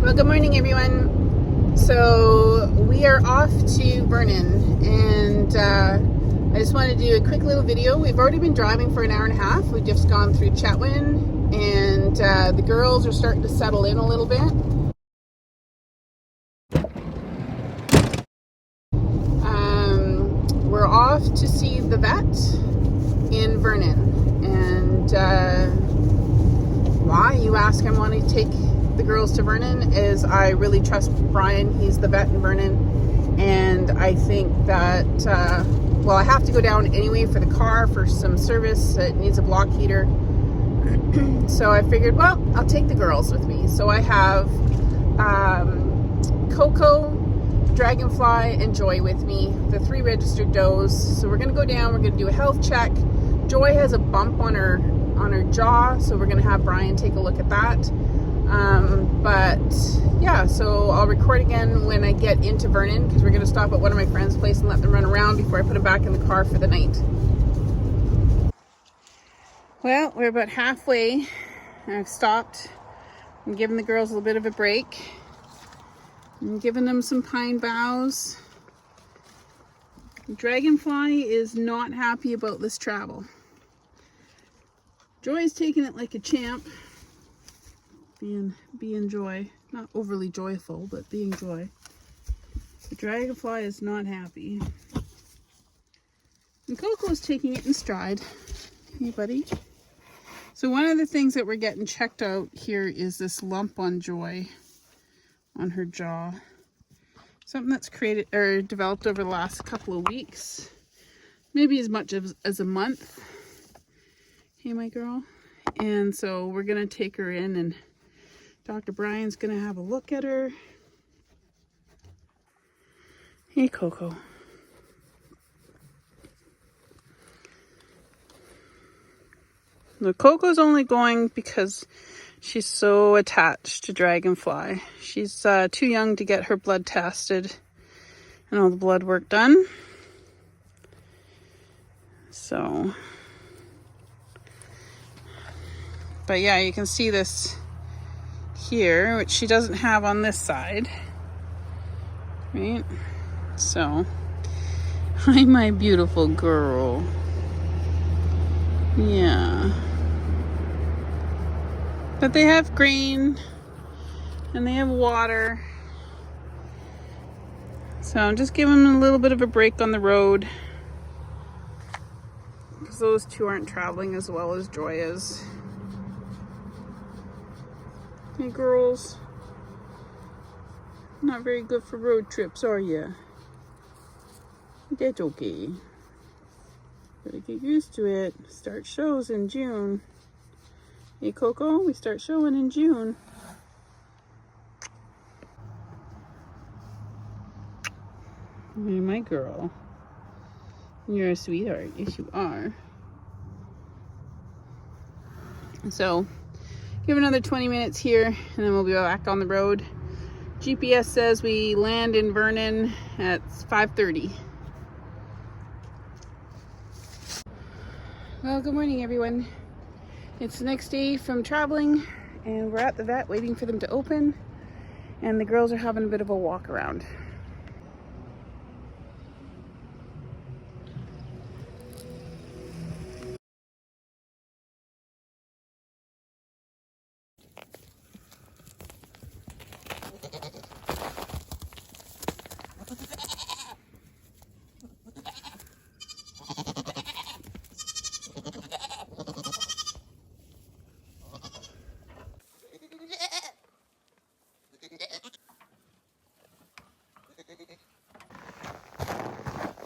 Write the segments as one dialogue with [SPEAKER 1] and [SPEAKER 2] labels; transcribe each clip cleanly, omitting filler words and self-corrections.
[SPEAKER 1] Well, good morning, everyone. So we are off to Vernon, and I just wanted to do a quick little video. We've already been driving for an hour and a half. We've just gone through Chetwynd, and the girls are starting to settle in a little bit. We're off to see the vet in Vernon, and why, you ask? I want to take the girls to Vernon is I really trust Brian. He's the vet in Vernon, and I think that well, I have to go down anyway for the car for some service. It needs a block heater. So I figured, well, I'll take the girls with me. So I have Coco, Draganfly, and Joy with me, the 3 registered does. So we're gonna go down, we're gonna do a health check. Joy has a bump on her jaw, so we're gonna have Brian take a look at that. But yeah, so I'll record again when I get into Vernon, because we're gonna stop at one of my friends' place and let them run around before I put them back in the car for the night. Well, we're about halfway. I've stopped. I'm giving the girls a little bit of a break. I'm giving them some pine boughs. Draganfly is not happy about this travel. Joy's taking it like a champ. Being Joy. Not overly joyful, but being Joy. The Draganfly is not happy. And Coco's taking it in stride. Hey, buddy. So one of the things that we're getting checked out here is this lump on Joy on her jaw. Something that's created or developed over the last couple of weeks. Maybe as much as a month. Hey, my girl. And so we're going to take her in, and Dr. Brian's going to have a look at her. Hey, Coco. The Coco's only going because she's so attached to Draganfly. She's too young to get her blood tested and all the blood work done. So, but yeah, you can see this here, which she doesn't have on this side, right? So, hi, my beautiful girl. Yeah. But they have grain and they have water. So I'm just giving them a little bit of a break on the road, because those two aren't traveling as well as Joy is. Hey, girls. Not very good for road trips, are you? That's okay. Gotta get used to it. Start shows in June. Hey, Coco, we start showing in June. You're my girl. You're a sweetheart. Yes, you are. So, give another 20 minutes here, and then we'll be back on the road. GPS says we land in Vernon at 5:30. Well, good morning, everyone. It's the next day from traveling, and we're at the vet waiting for them to open, and the girls are having a bit of a walk around.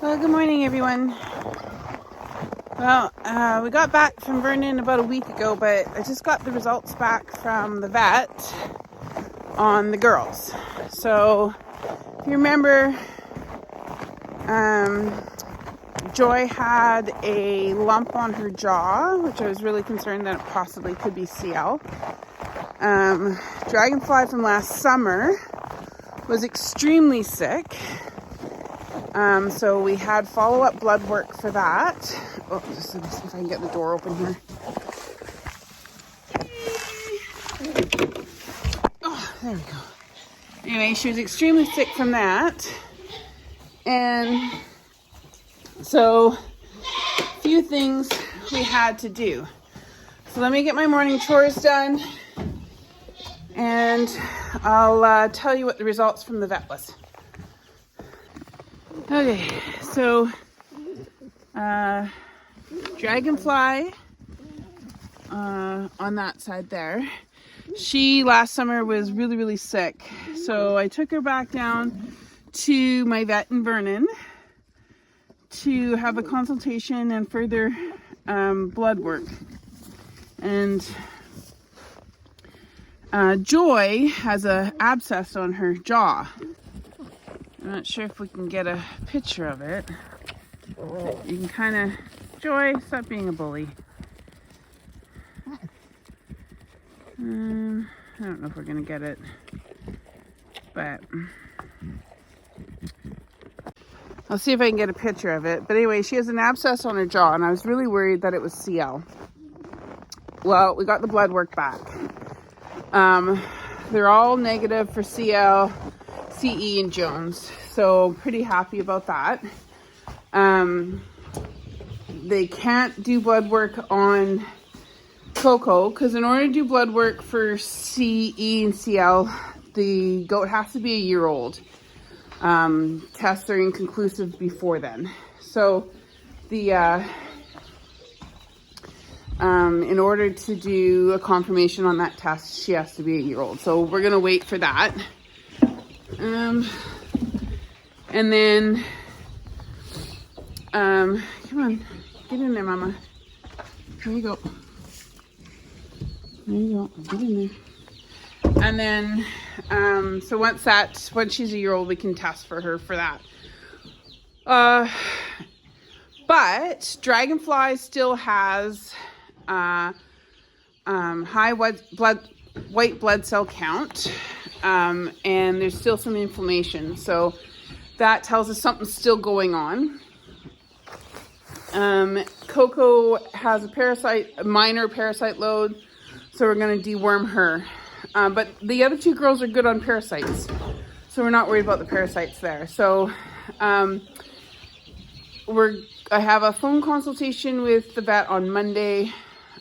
[SPEAKER 1] Well, good morning, everyone. Well, we got back from Vernon about a week ago, but I just got the results back from the vet on the girls. So, if you remember, Joy had a lump on her jaw, which I was really concerned that it possibly could be CL. Draganfly from last summer was extremely sick. So we had follow-up blood work for that. Oh, just let me see if I can get the door open here. Oh, there we go. Anyway, she was extremely sick from that. And so, a few things we had to do. So let me get my morning chores done, and I'll tell you what the results from the vet was. Okay, so Draganfly on that side there. She last summer was really, really sick. So I took her back down to my vet in Vernon to have a consultation and further blood work. And Joy has an abscess on her jaw. I'm not sure if we can get a picture of it. You can kind of, Joy, stop being a bully. I don't know if we're gonna get it, but I'll see if I can get a picture of it. But anyway, she has an abscess on her jaw, and I was really worried that it was CL. Well, we got the blood work back. They're all negative for CL, CE, and Jones, so pretty happy about that. They can't do blood work on Coco, because in order to do blood work for CE and CL, the goat has to be a year old. Tests are inconclusive before then. So the in order to do a confirmation on that test, she has to be a year old. So we're gonna wait for that. And then come on, get in there, Mama. There you go. There you go. Get in there. And then, so once she's a year old, we can test for her for that. But Draganfly still has high white blood cell count, and there's still some inflammation. So that tells us something's still going on. Coco has a minor parasite load, so we're going to deworm her. But the other two girls are good on parasites, so we're not worried about the parasites there. So I have a phone consultation with the vet on Monday,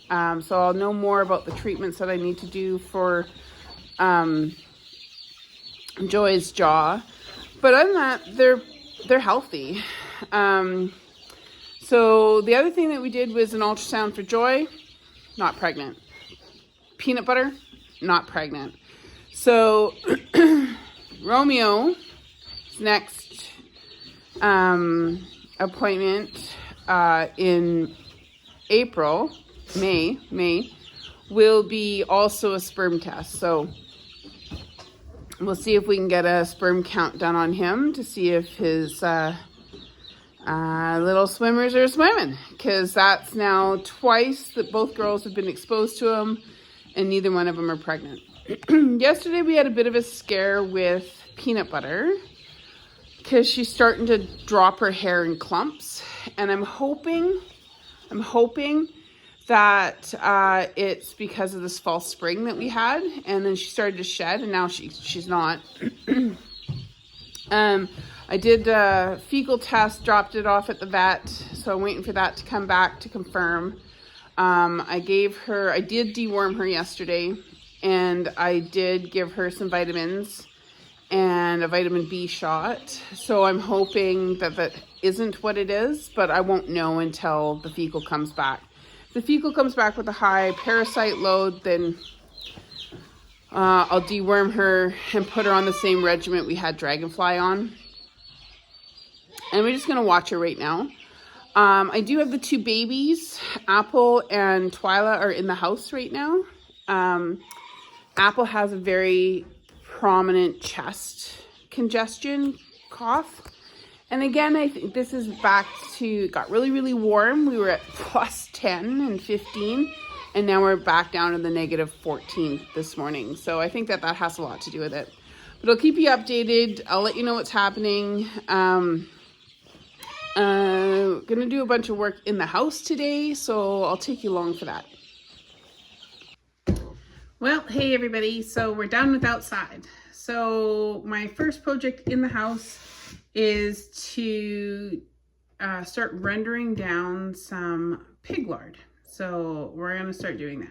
[SPEAKER 1] so I'll know more about the treatments that I need to do for Joy's jaw. But other than that, they're healthy. So the other thing that we did was an ultrasound for Joy, not pregnant. Peanut butter, not pregnant. So Romeo's next appointment in May will be also a sperm test. So we'll see if we can get a sperm count done on him to see if his little swimmers are swimming, because that's now twice that both girls have been exposed to him and neither one of them are pregnant. Yesterday we had a bit of a scare with Peanut Butter because she's starting to drop her hair in clumps, and I'm hoping that it's because of this false spring that we had, and then she started to shed, and now she's not. I did a fecal test, dropped it off at the vet, so I'm waiting for that to come back to confirm. I did deworm her yesterday, and I did give her some vitamins and a vitamin B shot. So I'm hoping that that isn't what it is, but I won't know until the fecal comes back. If the fecal comes back with a high parasite load, then I'll deworm her and put her on the same regimen we had Draganfly on. And we're just going to watch her right now. I do have the two babies. Apple and Twyla are in the house right now. Apple has a very prominent chest congestion cough. And again, I think this is back to, it got really, really warm. We were at plus 10 and 15. And now we're back down to the negative 14 this morning. So I think that has a lot to do with it. But I'll keep you updated. I'll let you know what's happening. Gonna do a bunch of work in the house today, so I'll take you along for that. Well, hey everybody, so we're done with outside. so my first project in the house is to start rendering down some pig lard. So we're going to start doing that.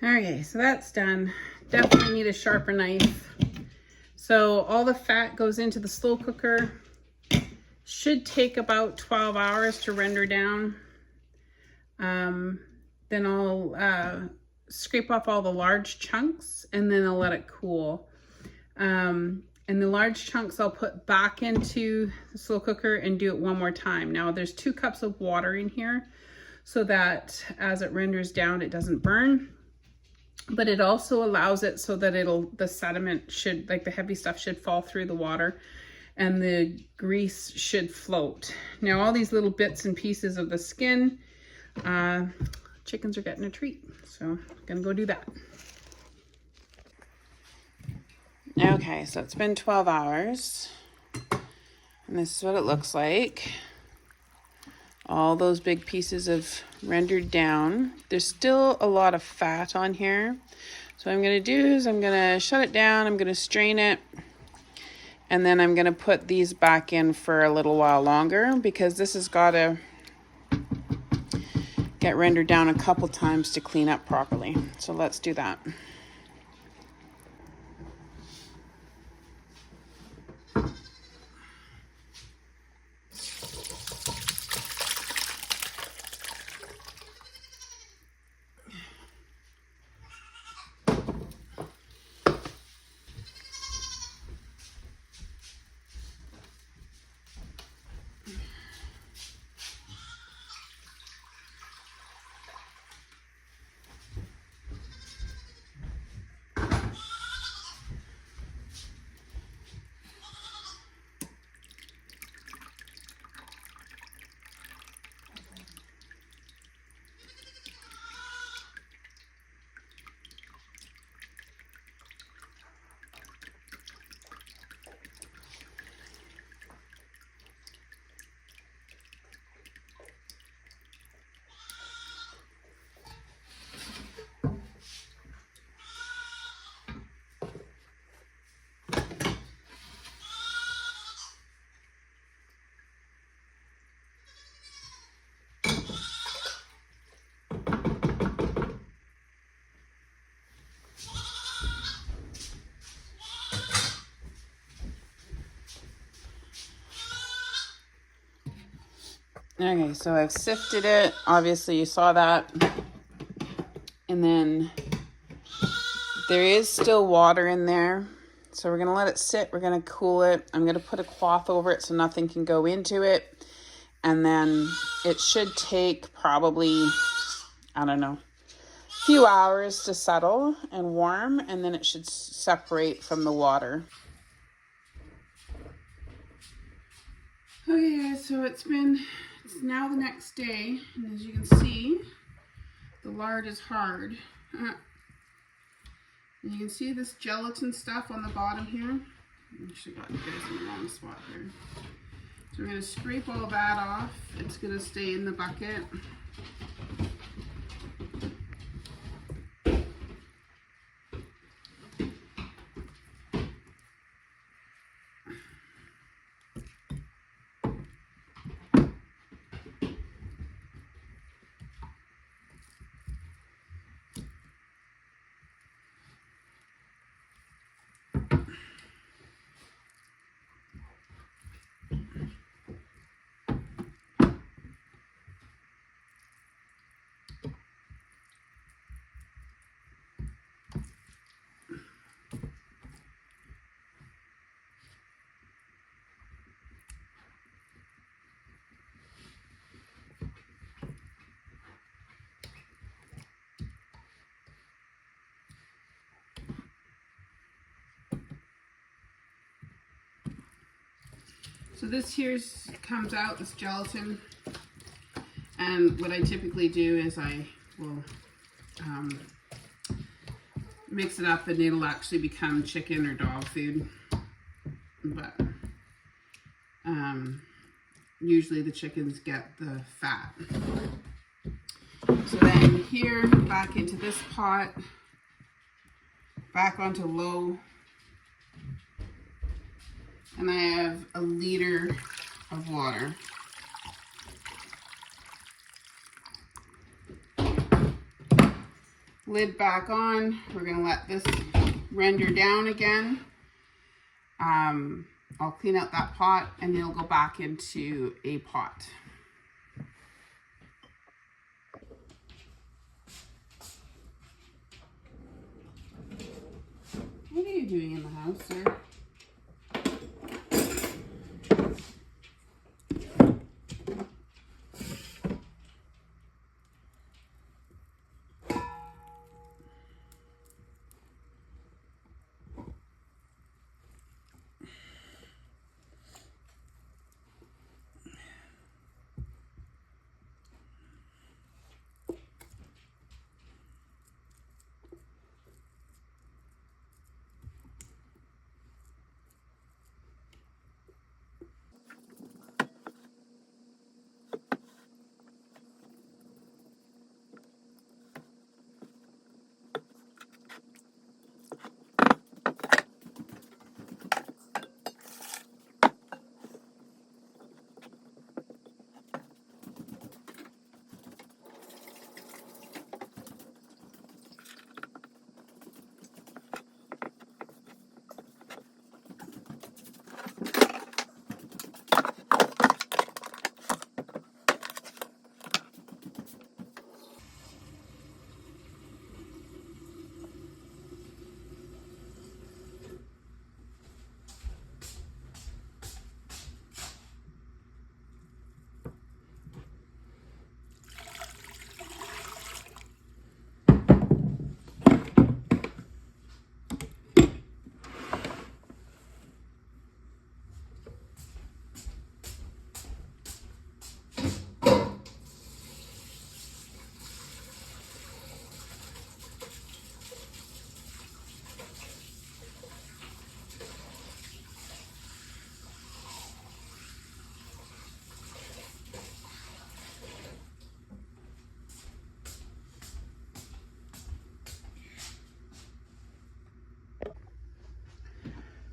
[SPEAKER 1] Okay, so that's done. Definitely need a sharper knife. So all the fat goes into the slow cooker. Should take about 12 hours to render down. Then I'll scrape off all the large chunks and then I'll let it cool. And the large chunks I'll put back into the slow cooker and do it one more time. Now there's 2 cups of water in here so that as it renders down, it doesn't burn. But it also allows it so that the sediment should, like the heavy stuff should fall through the water and the grease should float. Now all these little bits and pieces of the skin, chickens are getting a treat. So I'm gonna go do that. Okay, so it's been 12 hours and this is what it looks like. All those big pieces of rendered down. There's still a lot of fat on here. So what I'm gonna do is I'm gonna shut it down, I'm gonna strain it, and then I'm gonna put these back in for a little while longer because this has gotta get rendered down a couple times to clean up properly. So let's do that. Okay, so I've sifted it. Obviously you saw that. And then there is still water in there. So we're gonna let it sit, we're gonna cool it. I'm gonna put a cloth over it so nothing can go into it. And then it should take probably, I don't know, a few hours to settle and warm, and then it should separate from the water. Okay guys, so it's now the next day, and as you can see, the lard is hard. And you can see this gelatin stuff on the bottom here. I actually got you guys in the wrong spot here. So we're going to scrape all that off. It's going to stay in the bucket. So this here's comes out, this gelatin. And what I typically do is I will mix it up and it'll actually become chicken or dog food. But usually the chickens get the fat. So then here, back into this pot, back onto low. And I have a liter of water. Lid back on. We're gonna let this render down again. I'll clean out that pot and it'll go back into a pot. What are you doing in the house, sir?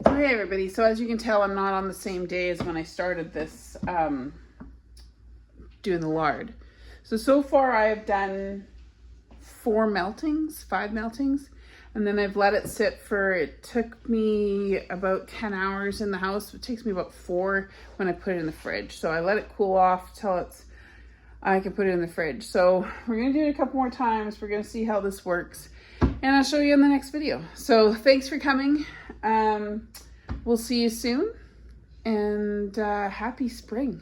[SPEAKER 1] Okay, everybody, so as you can tell, I'm not on the same day as when I started this, doing the lard. So far I have done 5 meltings, and then I've let it sit for, it took me about 10 hours in the house. It takes me about 4 when I put it in the fridge. So I let it cool off till I can put it in the fridge. So we're gonna do it a couple more times. We're gonna see how this works, and I'll show you in the next video. So thanks for coming. We'll see you soon, and happy spring.